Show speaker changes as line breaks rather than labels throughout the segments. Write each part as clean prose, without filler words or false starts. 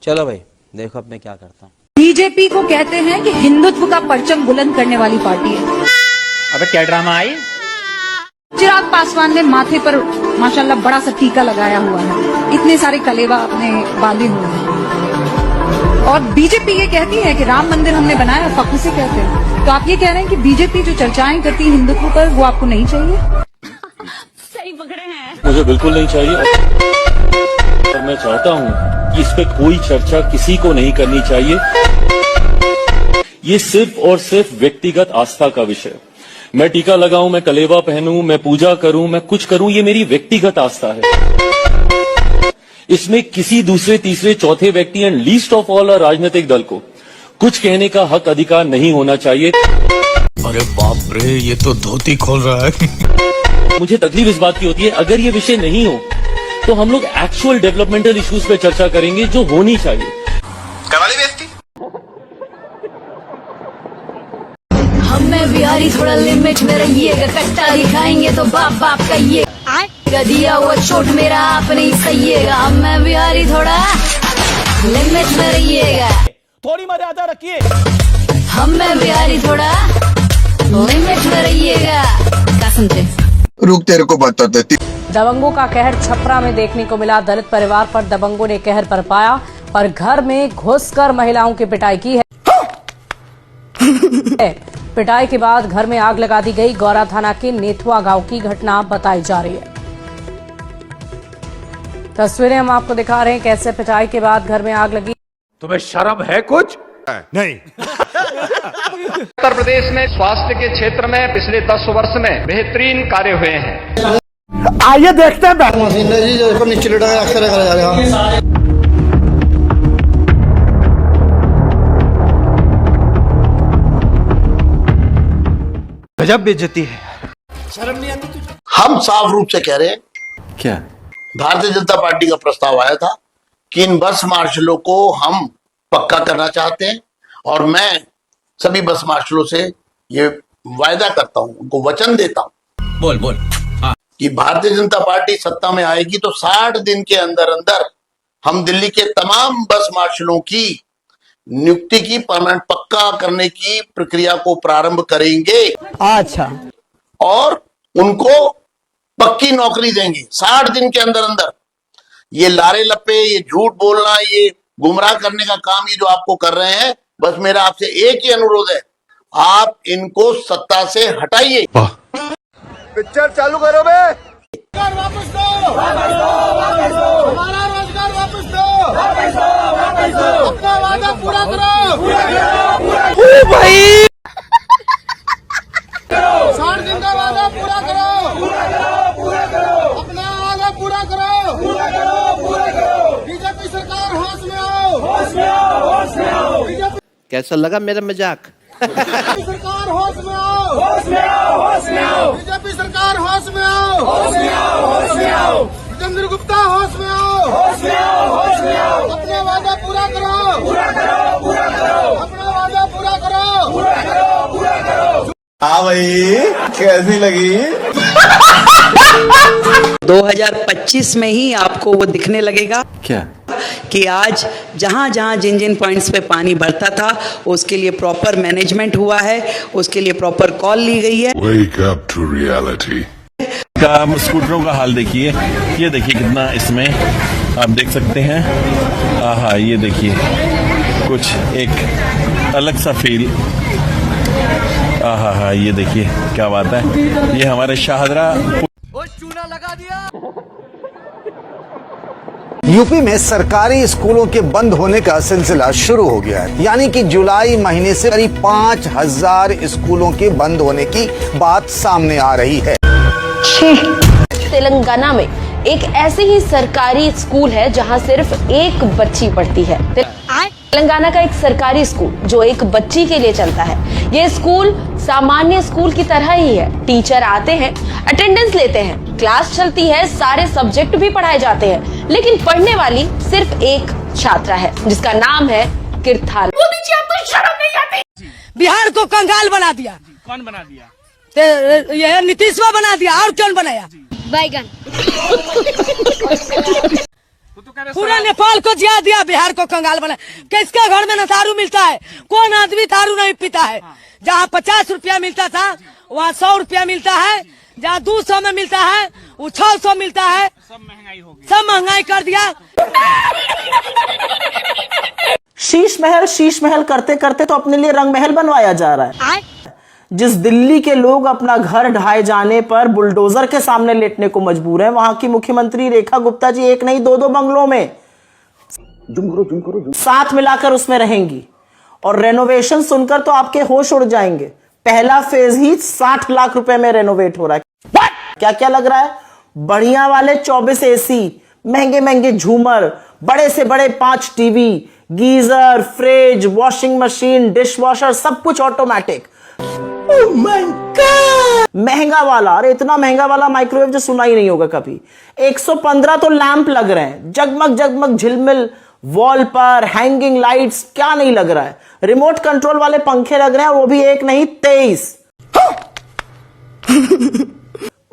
चलो भाई देखो अब मैं क्या करता हूँ।
बीजेपी को कहते हैं कि हिंदुत्व का परचम बुलंद करने वाली पार्टी है।
अबे क्या ड्रामा आई?
चिराग पासवान ने माथे पर माशाल्लाह बड़ा सा टीका लगाया हुआ है, इतने सारे कलेवा अपने बांधे हुए हैं। और बीजेपी ये कहती है कि राम मंदिर हमने बनाया, फख्र से कहते हैं। तो आप ये कह रहे हैं कि बीजेपी जो चर्चाएं करती है हिंदुत्व पर, वो आपको नहीं चाहिए?
सही पकड़े हैं।
मुझे बिल्कुल नहीं चाहिए और मैं चाहता हूँ कि इस पे कोई चर्चा किसी को नहीं करनी चाहिए। ये सिर्फ और सिर्फ व्यक्तिगत आस्था का विषय। मैं टीका लगाऊं, मैं कलेवा पहनूं, मैं पूजा करूं, मैं कुछ करूं, ये मेरी व्यक्तिगत आस्था है। इसमें किसी दूसरे तीसरे चौथे व्यक्ति एंड लीस्ट ऑफ ऑल राजनीतिक दल को कुछ कहने का हक अधिकार नहीं होना चाहिए।
अरे बाप रे, ये तो धोती खोल रहा है।
मुझे तकलीफ इस बात की होती है अगर ये विषय नहीं हो तो हम लोग एक्चुअल डेवलपमेंटल इश्यूज पे चर्चा करेंगे जो होनी चाहिए।
करवाली बेइज्जती।
हमें बिहारी थोड़ा लिमिट में रहिएगा, कट्टा दिखाएंगे तो बाप बाप कहिए। दिया हुआ चोट मेरा आप नहीं सहिएगा। हमें बिहारी थोड़ा लिमिट में रहिएगा,
थोड़ी मर्यादा रखिए।
हमें बिहारी थोड़ा लिमिट में रहिएगा। क्या समझे?
रुक तेरे को बताते।
दबंगों का कहर छपरा में देखने को मिला। दलित परिवार पर दबंगों ने कहर बरपाया और घर में घुसकर महिलाओं की पिटाई की है। पिटाई के बाद घर में आग लगा दी गई। गौरा थाना के नेथुआ गांव की घटना बताई जा रही है। तस्वीरें हम आपको दिखा रहे हैं कैसे पिटाई के बाद घर में आग लगी।
तुम्हें शर्म है कुछ?
नहीं।
उत्तर प्रदेश में स्वास्थ्य के क्षेत्र में पिछले 10 वर्ष में बेहतरीन कार्य हुए हैं।
आइए देखते हैं।
नीचे लटका अक्सर करा जा रहा है।
गजब बेइज्जती है।
शर्म नहीं आती तुझे?
हम साफ रूप से कह रहे हैं,
क्या
भारतीय जनता पार्टी का प्रस्ताव आया था कि इन बस मार्शलों को हम पक्का करना चाहते हैं और मैं सभी बस मार्शलों से ये वायदा करता हूं, उनको वचन देता हूं
बोल
कि भारतीय जनता पार्टी सत्ता में आएगी तो 60 दिन के अंदर अंदर हम दिल्ली के तमाम बस मार्शलों की नियुक्ति की परमानेंट पक्का करने की प्रक्रिया को प्रारंभ करेंगे।
अच्छा।
और उनको पक्की नौकरी देंगे 60 दिन के अंदर अंदर। ये लारे लप्पे, ये झूठ बोलना, ये गुमराह करने का काम ये जो आपको कर रहे हैं, बस मेरा आपसे एक ही अनुरोध है, आप इनको सत्ता से हटाइए।
पिक्चर चालू करो बे। वापस दो, हमारा रोजगार वापस दो, अपना वादा पूरा करो।
भाई
60 दिन का वादा पूरा करो, अपना वादा पूरा करो। बीजेपी सरकार होश में आओ। बीजेपी
कैसा लगा मेरा मजाक?
सरकार होश में आओ। बीजेपी सरकार होश में आओ। जितेंद्र गुप्ता होश में आओ। अपना वादा पूरा करो। अपना वादा पूरा करो।
हाँ भाई, कैसी लगी?
2025 में ही आपको वो दिखने लगेगा
क्या
कि आज जहां जहां जिन जिन पॉइंट्स पे पानी भरता था उसके लिए प्रॉपर मैनेजमेंट हुआ है, उसके लिए प्रॉपर कॉल ली गई है।
Wake up to reality.
का स्कूटरों का हाल देखिए, ये देखिए कितना इसमें आप देख सकते हैं। आहा, ये देखिए कुछ एक अलग सा फील। आहा, ये देखिए क्या बात है। ये हमारे शाहदरा
चूना लगा दिया।
यूपी में सरकारी स्कूलों के बंद होने का सिलसिला शुरू हो गया है। यानी कि जुलाई महीने से करीब 5000 स्कूलों के बंद होने की बात सामने आ रही है।
तेलंगाना में एक ऐसे ही सरकारी स्कूल है जहां सिर्फ एक बच्ची पढ़ती है। तेलंगाना का एक सरकारी स्कूल जो एक बच्ची के लिए चलता है। ये स्कूल सामान्य स्कूल की तरह ही है। टीचर आते हैं, अटेंडेंस लेते हैं, क्लास चलती है, सारे सब्जेक्ट भी पढ़ाए जाते हैं, लेकिन पढ़ने वाली सिर्फ एक छात्रा है जिसका नाम है किरथाल। मोदी जी आपको शर्म नहीं आती?
बिहार को कंगाल बना दिया।
कौन बना दिया?
ये नीतीशवा बना दिया। और कौन बनाया?
बैगन।
पूरा नेपाल को जिया दिया, बिहार को कंगाल बना। किसके घर में न दारू मिलता है? कौन आदमी दारू नहीं पीता है? जहाँ 50 रुपया मिलता था वहाँ 100 रुपया मिलता है, जहाँ 200 में मिलता है वो 600 मिलता है। सब महंगाई कर दिया।
शीश महल करते करते तो अपने लिए रंग महल बनवाया जा रहा है। जिस दिल्ली के लोग अपना घर ढाए जाने पर बुलडोजर के सामने लेटने को मजबूर हैं, वहां की मुख्यमंत्री रेखा गुप्ता जी एक नहीं दो बंगलों में साथ मिलाकर उसमें रहेंगी। और रेनोवेशन सुनकर तो आपके होश उड़ जाएंगे। पहला फेज ही 60 लाख रुपए में रेनोवेट हो रहा है। क्या क्या लग रहा है? बढ़िया वाले 24 एसी, महंगे महंगे झूमर, बड़े से बड़े 5 TV, geyser, fridge, washing machine, dish washer, सब कुछ ऑटोमेटिक। Oh my God! महंगा वाला, अरे इतना महंगा वाला माइक्रोवेव जो सुना ही नहीं होगा कभी। 115 तो लैंप लग रहे हैं, जगमग जगमग झिलमिल, वॉल पर हैंगिंग लाइट्स, क्या नहीं लग रहा है। रिमोट कंट्रोल वाले पंखे लग रहे हैं, और वो भी एक नहीं 23।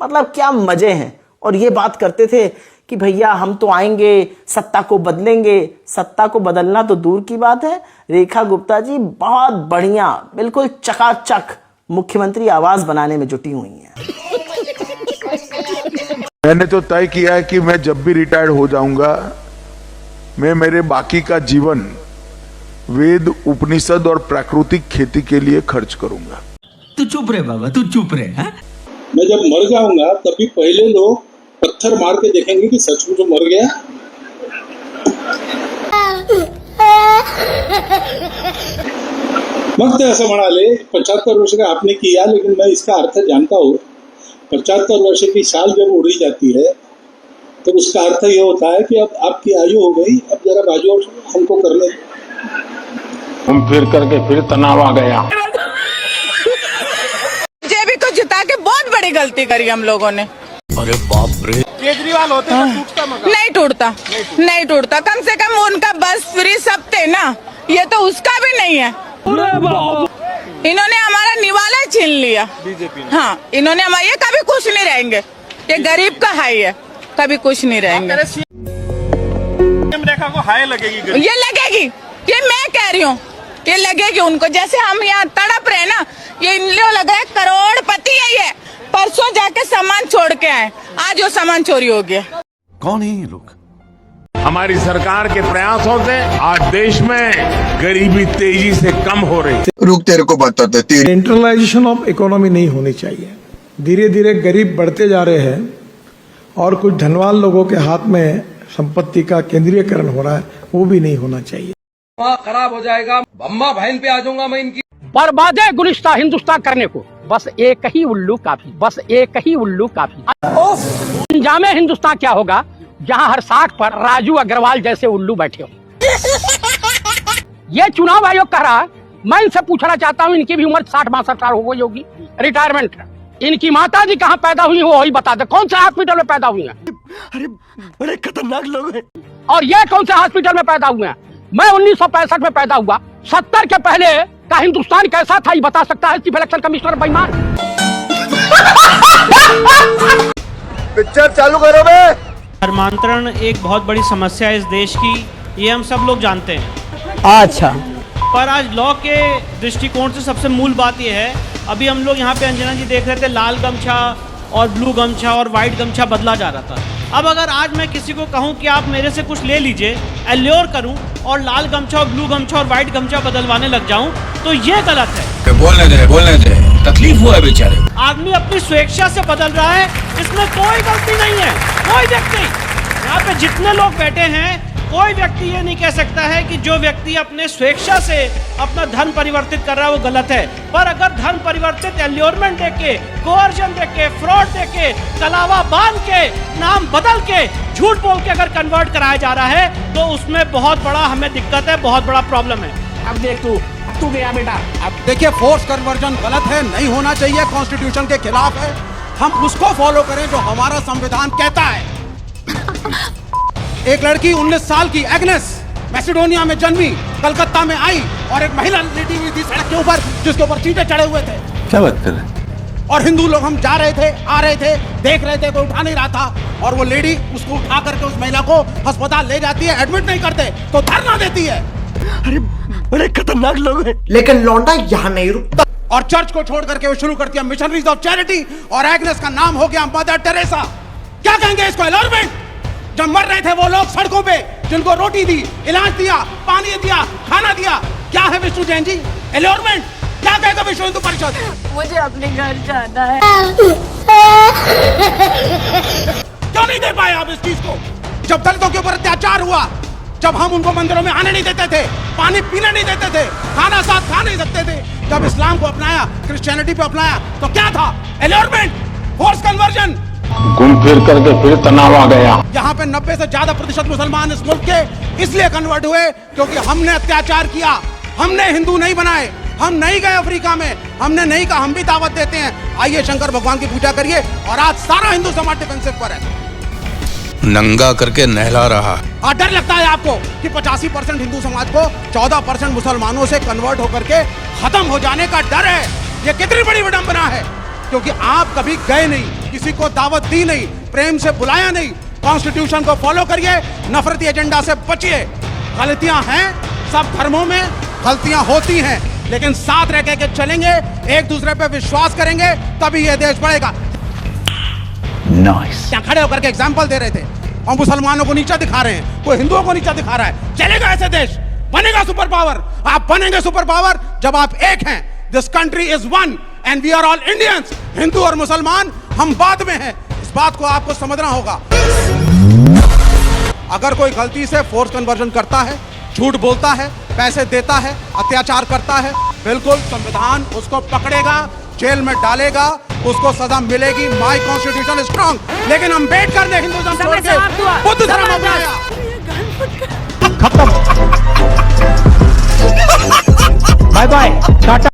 मतलब क्या मजे हैं। और ये बात करते थे कि भैया हम तो आएंगे, सत्ता को बदलेंगे। सत्ता को बदलना तो दूर की बात है, रेखा गुप्ता जी बहुत बढ़िया, बिल्कुल चकाचक मुख्यमंत्री आवास बनाने में जुटी हुई हैं।
मैंने तो तय किया है कि मैं जब भी रिटायर्ड हो जाऊंगा, मैं मेरे बाकी का जीवन वेद, उपनिषद और प्राकृतिक खेती के लिए खर्च करूंगा।
तू चुप रहे बाबा, तू चुप रहे।
मैं जब मर जाऊंगा तभी पहले लोग पत्थर मार के देखेंगे कि सचमुच मर गया। वक्त ऐसा बना ले 75 वर्ष का आपने किया, लेकिन मैं इसका अर्थ जानता हूँ। 75 वर्ष की साल जब उड़ी जाती है तो उसका अर्थ ये होता है कि अब आपकी आयु हो गई, अब जरा बाजू हमको करने।
हम फिर करके फिर तनाव आ गया।
जेबी को जिता के बहुत बड़ी गलती करी हम लोगों ने।
अरे बाप रे, केजरीवाल होते तो टूटता मगर।
नहीं टूटता। कम से कम उनका बस फ्री सब थे ना, ये तो उसका भी नहीं है। इन्होंने हमारा निवाला छीन लिया बीजेपी ने। हाँ, इन्होंने हमारे, ये कभी खुश नहीं रहेंगे। ये गरीब का हाई है, कभी खुश नहीं रहेंगे।
रेखा को हाई लगेगी,
ये लगेगी, ये मैं कह रही हूँ, ये लगेगी उनको। जैसे हम यहाँ तड़प रहे ना, ये इन लोग लग रहा है करोड़पति है ये। परसों जाके सामान छोड़ के आए, आज वो सामान चोरी हो गया।
कौन है ये लोग?
हमारी सरकार के प्रयासों से आज देश में गरीबी तेजी से कम हो रही है।
रुक, तेरे को बताते।
सेंट्रलाइजेशन ऑफ इकोनॉमी नहीं होनी चाहिए। धीरे धीरे गरीब बढ़ते जा रहे हैं और कुछ धनवान लोगों के हाथ में संपत्ति का केंद्रीयकरण हो रहा है, वो भी नहीं होना चाहिए।
खराब हो जाएगा, बम्मा बहन पे आ जाऊंगा मैं इनकी।
बर्बादे गुलिस्तान हिंदुस्तान करने को बस एक ही उल्लू काफी, बस एक ही उल्लू काफी। अंजामे हिंदुस्तान क्या होगा जहां हर 60 पर राजू अग्रवाल जैसे उल्लू बैठे हो। ये चुनाव आयोग कह रहा है, मैं इनसे पूछना चाहता हूं, इनकी भी उम्र 60-62 साल हो गई होगी, रिटायरमेंट। इनकी माता जी कहाँ पैदा हुई वो वही बता दे, कौन से हॉस्पिटल में पैदा हुई है?
अरे बड़े खतरनाक लोग हैं।
और ये कौन से हॉस्पिटल में पैदा हुए हैं? मैं 1965 में पैदा हुआ। 70 के पहले का हिंदुस्तान कैसा था ये बता सकता है चीफ इलेक्शन कमिश्नर बेईमान।
पिक्चर चालू करो बे।
धर्मांतरण एक बहुत बड़ी समस्या है इस देश की, ये हम सब लोग जानते हैं।
अच्छा,
पर आज लॉ के दृष्टिकोण से सबसे मूल बात यह है, अभी हम लोग यहाँ पे अंजना जी देख रहे थे, लाल गमछा और ब्लू गमछा और वाइट गमछा बदला जा रहा था। अब अगर आज मैं किसी को कहूँ कि आप मेरे से कुछ ले लीजिए, एल्योर करूँ और लाल गमछा और ब्लू गमछा और वाइट गमछा बदलवाने लग जाऊँ तो ये गलत है।
बोलने दे, तकलीफ हुआ है बेचारे।
आदमी अपनी स्वेच्छा से बदल रहा है, इसमें कोई गलती नहीं है। कोई व्यक्ति यहाँ पे जितने लोग बैठे हैं, कोई व्यक्ति ये नहीं कह सकता है कि जो व्यक्ति अपने स्वेच्छा से अपना धन परिवर्तित कर रहा है वो गलत है। पर अगर धन परिवर्तित एल्योरमेंट देके, कोअर्जन देके, फ्रॉड देके, कलावा बांध के, नाम बदल के, झूठ बोल के अगर कन्वर्ट कराया जा रहा है तो उसमें बहुत बड़ा हमें दिक्कत है, बहुत बड़ा प्रॉब्लम है।
अब देख तू गया बेटा। अब देखिए, फोर्स कन्वर्जन गलत है, नहीं होना चाहिए, कॉन्स्टिट्यूशन के खिलाफ है। हम उसको फॉलो करें जो हमारा संविधान कहता है। एक लड़की 19 साल की एग्नेस मैसेडोनिया में जन्मी, कलकत्ता में आई और एक महिला लेटी हुई थी सड़क के ऊपर जिसके ऊपर चींटे चढ़े हुए थे।
क्या बात कर रहे हैं?
और हिंदू लोग हम जा रहे थे, आ रहे थे, देख रहे थे, कोई उठा नहीं रहा था, और वो लेडी उसको उठा करके उस महिला को अस्पताल ले जाती है, एडमिट नहीं करते तो धरना देती है।
अरे बड़े खतरनाक लोग हैं।
लेकिन लौंडा यहाँ नहीं रुकता
और चर्च को छोड़ करके वो शुरू करती है मिशनरीज ऑफ चैरिटी, और एग्नेस का नाम हो गया मदर टेरेसा। क्या कहेंगे इसको? एलोरमेंट। जब मर रहे थे वो लोग सड़कों पे, जिनको रोटी दी, इलाज दिया, पानी दिया, खाना दिया, क्या है विष्णु जैन जी? एलोरमेंट। क्या कहेगा विश्व हिंदू परिषद?
मुझे अपने घर जाना है।
क्यों नहीं दे पाए आप इस चीज को? जब दलितों के ऊपर अत्याचार हुआ, जब हम उनको मंदिरों में आने नहीं देते थे, पानी पीने नहीं देते थे, खाना साथ खा नहीं सकते थे, जब इस्लाम को अपनाया, क्रिश्चियनिटी पे अपनाया, तो क्या था? एलोरमेंट, फोर्स कन्वर्जन।
घूम फिर करके फिर तनाव आ गया।
यहाँ पे 90 से ज्यादा प्रतिशत मुसलमान इस मुल्क के इसलिए कन्वर्ट हुए क्योंकि हमने अत्याचार किया, हमने हिंदू नहीं बनाए, हम नहीं गए अफ्रीका में, हमने नहीं कहा हम भी दावत देते हैं, आइए शंकर भगवान की पूजा करिए, और आज सारा हिंदू समाज डिफेंसिव पर है,
नंगा करके नहला रहा।
और डर लगता है आपको कि 85% हिंदू समाज को 14% मुसलमानों से कन्वर्ट होकर के खत्म हो जाने का डर है। ये कितनी बड़ी विडंबना है, क्योंकि आप कभी गए नहीं, किसी को दावत दी नहीं, प्रेम से बुलाया नहीं, कॉन्स्टिट्यूशन को फॉलो करिए, नफरती एजेंडा से बचिए। गलतियां हैं, सब धर्मों में गलतियां होती हैं, लेकिन साथ रह के चलेंगे, एक दूसरे पे विश्वास करेंगे, तभी ये देश बढ़ेगा।
नाइस।
क्या खड़े होकर के एग्जाम्पल दे रहे थे और मुसलमानों को नीचा दिखा रहे हैं, कोई हिंदुओं को नीचा दिखा रहा है। चलेगा ऐसे देश? बनेगा सुपर पावर? आप बनेंगे सुपर पावर जब आप एक हैं। This country is one and we are all Indians. Hindu और मुसलमान हम बाद में हैं, इस बात को आपको समझना होगा। अगर कोई गलती से फोर्स कन्वर्जन करता है, झूठ बोलता है, पैसे देता है, अत्याचार करता है, बिल्कुल संविधान उसको पकड़ेगा, जेल में डालेगा, उसको सजा मिलेगी। My constitution is strong. लेकिन अम्बेडकर ने हिंदुइज्म छोड़ के बुद्ध धर्म अपनाया।
खत्म। Bye bye, Tata.